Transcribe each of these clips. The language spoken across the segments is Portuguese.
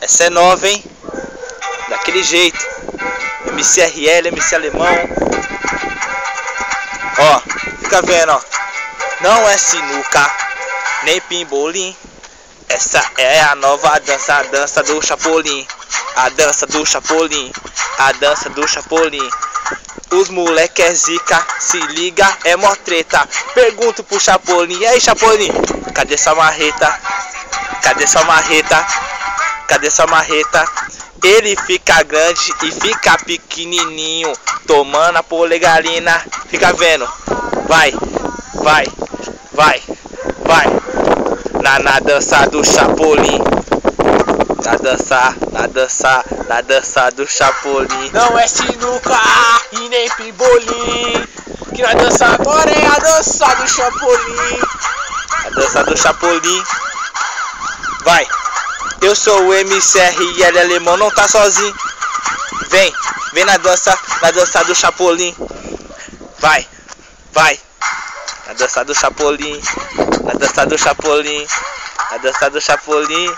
Essa é nova, hein? Daquele jeito. MCRL, MC Alemão. Ó, fica vendo, ó. Não é sinuca, nem pimbolim. Essa é a nova dança, a dança do Chapolin. A dança do Chapolin, a dança do Chapolin. Os moleque é zica, se liga, é mó treta. Pergunto pro Chapolin, e aí Chapolin, cadê sua marreta? Cadê sua marreta? Cadê sua marreta? Ele fica grande e fica pequenininho, tomando a polegarina. Fica vendo, vai, vai, vai, vai. Na dança do Chapolin. Na dança do Chapolin. Não é sinuca e nem pimbolim. Que nós dança agora é a dança do Chapolin. A dança do Chapolin. Vai. Eu sou o MCRL Alemão, não tá sozinho. Vem, vem na dança do Chapolin. Vai, vai. Na dança do Chapolin. Na dança do Chapolin. Na dança do Chapolin.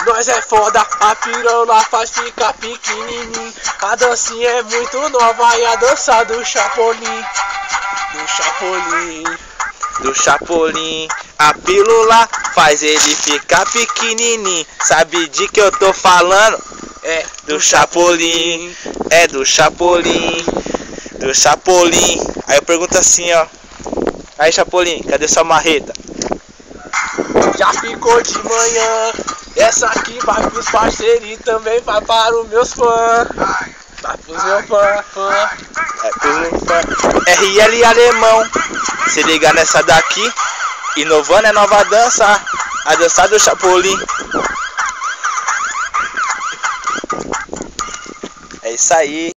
Nós é foda, a pirola faz ficar pequenininho. A dancinha é muito nova e a dança do Chapolin. Do Chapolin. Do Chapolin. A pílula faz ele ficar pequenininho. Sabe de que eu tô falando? É do Chapolin. É do Chapolin. Do Chapolin. Aí eu pergunto assim, ó. Aí Chapolin, cadê sua marreta? Já ficou de manhã. Essa aqui vai pros parceiros e também vai para os meus fãs. Vai pros meus fãs. É pros meus fãs. RL Alemão. Se liga nessa daqui. Inovando é nova dança. A dança do Chapolin. É isso aí.